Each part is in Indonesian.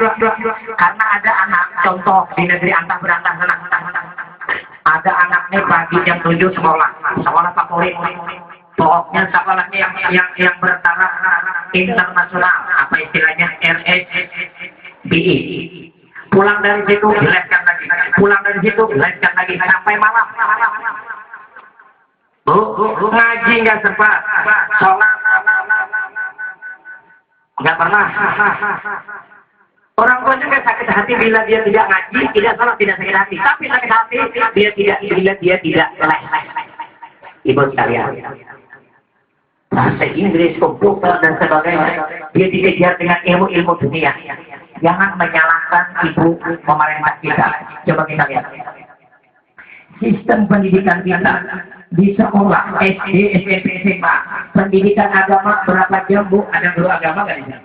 Karena ada anak, contoh di negeri antah berantah, ada anaknya pagi jam 7 sekolah favorit. Pokoknya sekolahnya yang bertaraf internasional, apa istilahnya RSBI. Pulang dari situ dileskan lagi, pulang dari situ dileskan lagi sampai malam. Bu, ngaji nggak sempat, sholat nggak pernah. Orang tua juga sakit hati bila dia tidak ngaji, tidak sholat, tidak sakit hati. Tapi sakit hati dia tidak bila dia tidak les. Ibu sekalian, bahasa Inggris, komputer dan sebagainya, dia dikejar dengan ilmu-ilmu dunia. Jangan menyalahkan ibu pemerintah kita. Coba kita lihat sistem pendidikan kita di sekolah SD, SMP, SMA. Pendidikan agama berapa jam, Bu? Ada guru agama nggak di sana?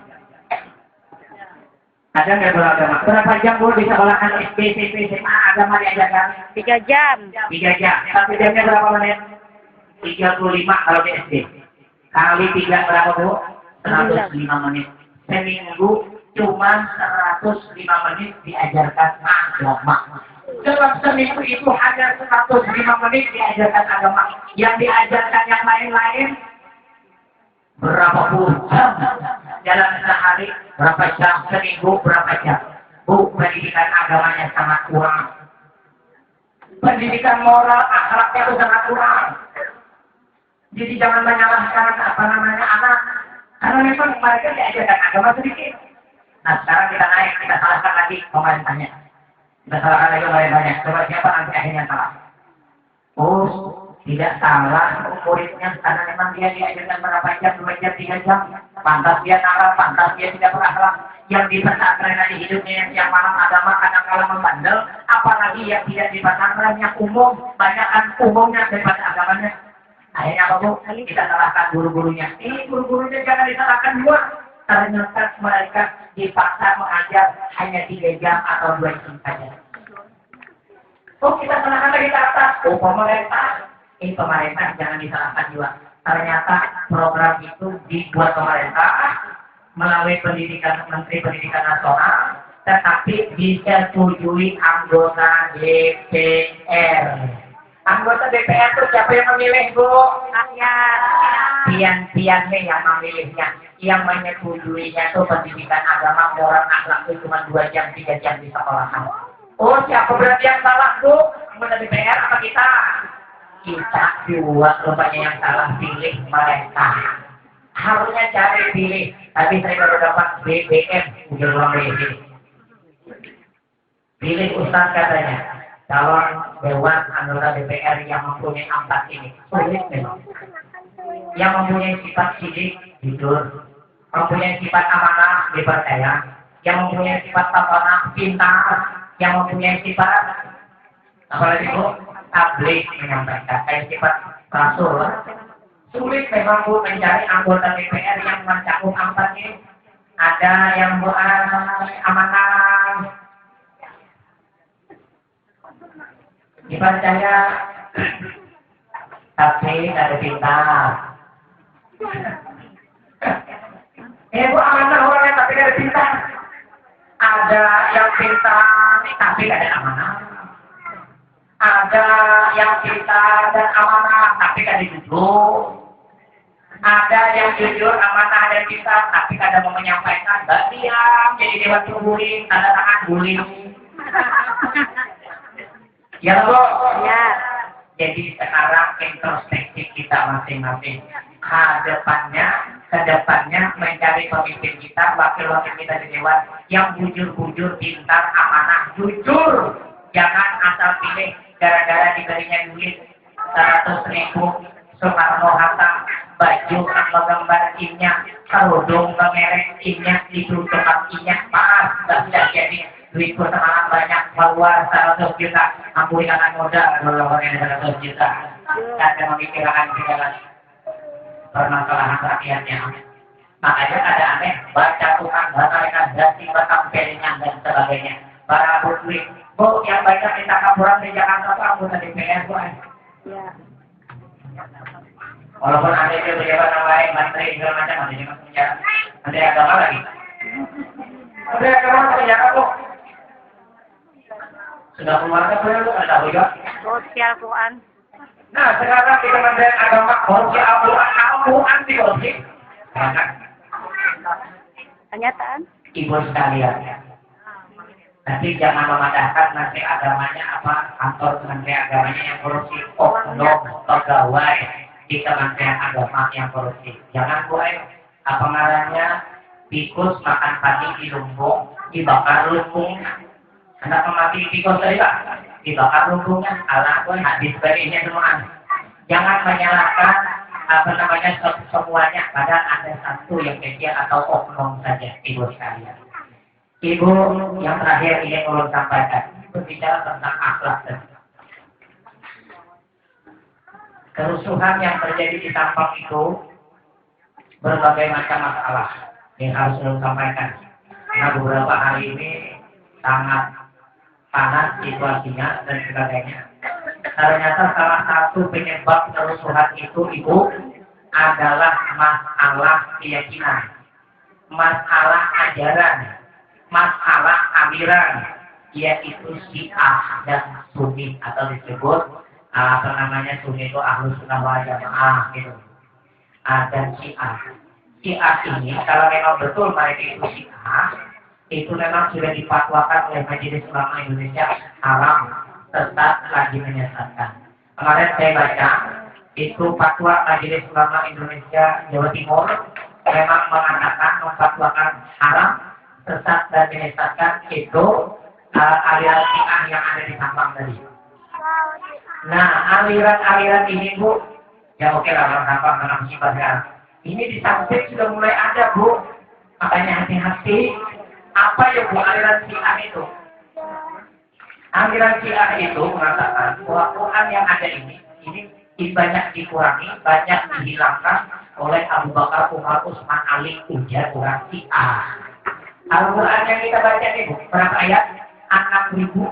Ada nggak guru agama? Berapa jam, Bu, di sekolahan SD, SMP, SMA agama diajarkan? 3 jam. 3 jam. 1 jamnya berapa menit? 35 kalau di SD. Kali 3 berapa, Bu? 105 menit. Seminggu cuma 105 menit diajarkan agama. Dalam seminggu itu hanya 105 menit diajarkan agama. Yang diajarkan yang lain-lain berapa puluh jam. Dalam sehari berapa jam, seminggu berapa jam. Bu, pendidikan agamanya sangat kurang. Pendidikan moral akhlaknya itu sangat kurang. Jadi jangan menyalahkan anak. Karena memang mereka diajarkan agama sedikit. Nah sekarang kita naik, kita salahkan lagi pemerintahnya. Kita salahkan lagi pemerintahnya. Coba siapa nanti akhirnya salah? Oh, tidak salah muridnya karena memang dia diajarkan berapa jam, 2 jam, 3 jam. Pantas dia nakal, pantas dia tidak berakhlak. Yang di pesantren di hidupnya yang malam agama kadang-kadang membandel, apalagi yang tidak di pesantren yang umum, banyakkan umumnya daripada agamanya. Akhirnya apa, Bu? Kita salahkan guru-gurunya. Ini guru-gurunya jangan disalahkan juga. Ternyata mereka dipaksa mengajar hanya 3 jam atau 2 jam saja. Oh, kita salahkan lagi ke atas. Oh, pemerintah. Ini pemerintah jangan disalahkan juga. Ternyata program itu dibuat pemerintah melalui Menteri Pendidikan Nasional, tetapi disetujui anggota DPR. Anggota DPR itu siapa yang memilih, Bu? Rakyat. Pian-piannya yang memilihnya. Yang menyetujuinya itu pendidikan agama, moral, akhlak itu cuma 2 jam, 3 jam di sekolahan. Oh, siapa berarti yang salah, Bu? Anggota DPR apa kita? Kita juga rupanya yang salah, pilih mereka. Harusnya cari pilih. Tapi saya baru dapat BBM, udah ruang BBM. Pilih Ustaz katanya. Calon Dewan Anggota DPR yang mempunyai 4 ini. Sulit memang. Yang mempunyai sifat sidik, jujur. Mempunyai sifat amanah, dipercaya. Yang mempunyai sifat tapanah, pintar. Yang mempunyai sifat, apalagi Bu, tabligh menyampaikan. Kayak sifat rasul. Sulit memang, Bu, mencari anggota DPR yang mencakup 4 ini. Ada yang amanah, dipercaya, tapi ada pintar. Bu, amanah orangnya tapi ada pintar. Ada yang pintar tapi ada amanah. Ada yang pintar dan amanah tapi ada jujur. Ada yang jujur, amanah dan pintar tapi kadang mau menyampaikan, gak diam, jadi dewan bullying, tanda tangan bullying. Ya, Bu. Ya. Jadi sekarang introspeksi kita masing-masing. Kedepannya mencari pemimpin kita, wakil-wakil kita di dewan yang bujur-bujur, pintar, amanah, jujur. Jangan asal pilih gara-gara diberinya duit 100.000, Soekarno-Hatta, baju menggambar I-nya, kerudung merek I-nya, ditutup I-nya, maaf, nggak jadi. Duitku semalam banyak keluar 100 juta, ampuni anak modal kalau orangnya 100 juta. Ada memikirkan segala permasalahan rakyatnya. Makanya ada aneh, baca tukang, batalkan dasi, batang piringan dan sebagainya. Para duit, Bu, yang banyak minta kaburan di Jakarta itu anggota DPR, Bu. Ya. Walaupun ada itu pejabat yang lain, menteri segala macam, ada juga punya menteri agama lagi. Udah keluar punya kamu. Sudah keluar kan boleh lu ada juga. Korupsi Al-Quran. Nah sekarang di Kementerian Agama korupsi Al-Quran di korupsi. Kenyataan. Ibu sekalian. Nanti jangan memadahkan nanti agamanya apa kantor Kementerian Agamanya yang korupsi. Oknum pegawai di Kementerian Agama yang korupsi. Jangan buat apa namanya tikus makan padi di lumbung dibakar lumbungnya. Kenapa mati tikus tadi pak? Dibakar lumbungnya. Allah pun hadis baiknya semua. Jangan menyalahkan apa namanya semuanya. Padahal ada satu yang kecil atau oknum saja ibu sekalian. Ibu yang terakhir ingin ulun sampaikan berbicara tentang akhlak dan kerusuhan yang terjadi di Sampang itu berbagai macam masalah yang harus ulun sampaikan. Karena beberapa hari ini sangat panas situasinya dan sebagainya. Ternyata salah satu penyebab kerusuhan itu ibu adalah masalah keyakinan, masalah ajaran. Masalah aliran yaitu Syiah dan Sunni atau disebut apa namanya Sunni itu Ahlus Sunnah wal Jamaah gitu. Dan Syiah ini kalau memang betul mereka itu Syiah itu memang sudah dipatwakan oleh Majelis Ulama Indonesia haram, sesat, lagi menyesatkan. Kemarin saya baca itu fatwa Majelis Ulama Indonesia Jawa Timur memang mengatakan memfatwakan haram, sesat dan menyesatkan itu aliran Syiah yang ada di Sampang tadi. Nah, aliran-aliran ini Bu, ya oke lah orang Sampang karena musibah sekarang. Ini di Sampang sudah mulai ada Bu, makanya hati-hati. Apa yang Bu aliran Syiah itu? Aliran Syiah itu mengatakan bahwa Quran yang ada ini banyak dikurangi, banyak dihilangkan oleh Abu Bakar, Umar, Utsman, Ali, ujar orang Syiah. Al-Quran yang kita baca ini berapa ayat? 6.600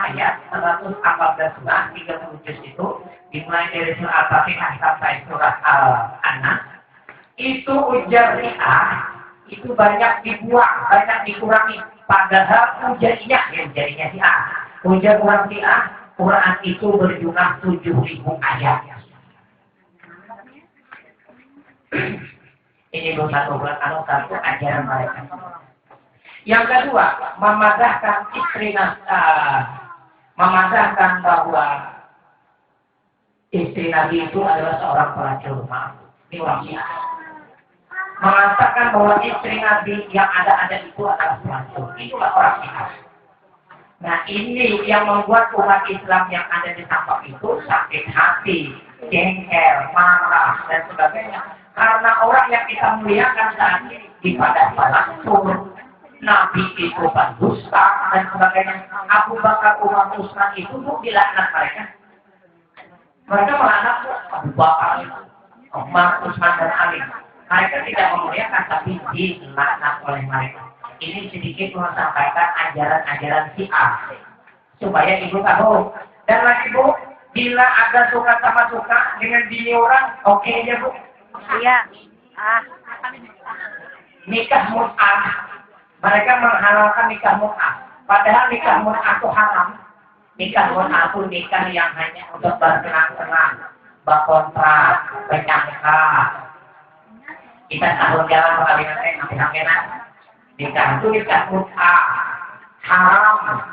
ayat, 114 surah, 30 juz itu dimulai dari surah Al-Fatihah sampai surah Al-Anas. Itu ujar Syiah itu banyak dibuang, banyak dikurangi. Padahal ujarnya Syiah. Ujar orang Syiah, Quran itu berjumlah 7.000 ayat. Ini satu ajaran mereka. Yang kedua, memadahkan memadahkan bahwa istri Nabi itu adalah seorang pelacur. Ini orang Syiah. Mengatakan bahwa istri Nabi yang ada itu adalah pelacur. Itulah orang Syiah. Nah ini yang membuat umat Islam yang ada di Sampang itu sakit hati, jengkel, marah dan sebagainya. Karena orang yang kita muliakan saat ini di pada pelacur, Nabi itu pendusta dan sebagainya. Abu Bakar, Umar, Utsman itu dilaknat mereka. Mereka melaknat Abu Bakar, Umar, Utsman dan Ali. Mereka tidak memuliakan tapi dilaknat oleh mereka. Ini sedikit menyampaikan ajaran-ajaran Syiah supaya ibu tahu. Dan lagi Bu, bila ada suka sama suka dengan bini orang, oke aja Bu. Iya. Nikah mut'ah. Mereka menghalalkan nikah mut'ah. Padahal nikah mut'ah itu haram. Nikah mut'ah itu nikah yang hanya untuk bersenang-senang, berkontrak, bernyangka. Kita tahun jalan perkawinan sampai-sampai nikah itu nikah mut'ah. Haram.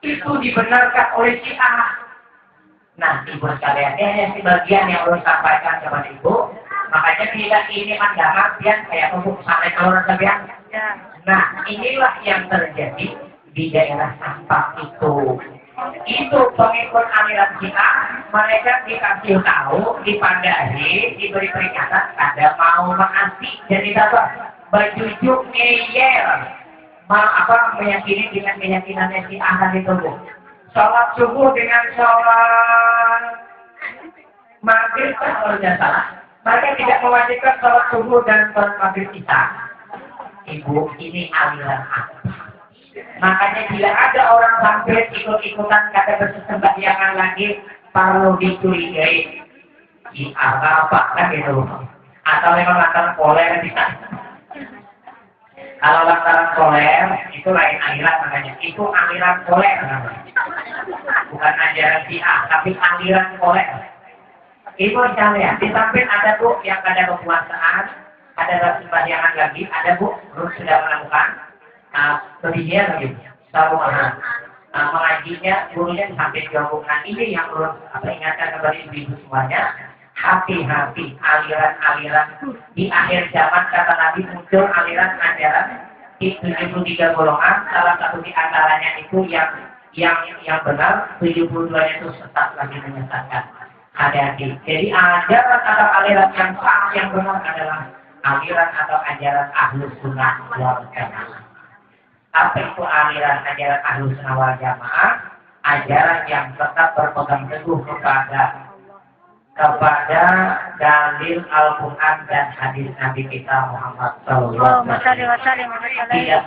Itu dibenarkan oleh Syiah. Nah, ibu sekalian, ini sebagian yang harus sampaikan kepada ibu. Makanya bila ini mendarat pian kayak untuk sampai keluar sekalian. Nah, inilah yang terjadi di daerah Sampang itu. Itu pengikut aliran Syiah, mereka dikasih tahu, dipandai, diberi peringatan, ada mau mengasih jadi apa? Berjujuk ngeyel, meyakini dengan keyakinannya Syiah tadi itu. Sholat subuh dengan sholat maghrib kalau tidak salah. Mereka tidak mewajibkan sholat subuh dan sholat maghrib kita. Ibu, ini aliran apa? Makanya bila ada orang sampai ikut-ikutan kata bersembahyangan lagi, perlu dicurigai. Apa kan gitu? Atau memang akan poler bisa. Kalau lantaran koler, itu lain aliran namanya. Itu aliran koler namanya. Bukan ajaran Syiah, tapi aliran koler. Itu sekalian. Di samping ada Bu yang ada kekuasaan, ada sembahyangan lagi, ada Bu sudah menemukan kebijian lagi, selalu mengajinya, gurunya di samping gabungan ini yang perlu ingatkan kepada ibu-ibu semuanya. Hati-hati aliran-aliran di akhir zaman kata Nabi muncul aliran ajaran di 73 golongan, salah satu di antaranya itu yang benar, 72-nya itu sesat lagi menyesatkan. Hati-hati. Jadi ajaran atau aliran yang sah yang benar adalah aliran atau ajaran Ahlus Sunnah wal Jamaah. Apa itu aliran ajaran Ahlus Sunnah wal Jamaah? Ajaran yang tetap berpegang teguh kepada dalil Al-Quran dan hadis Nabi kita Muhammad Sallallahu Alaihi Wasallam.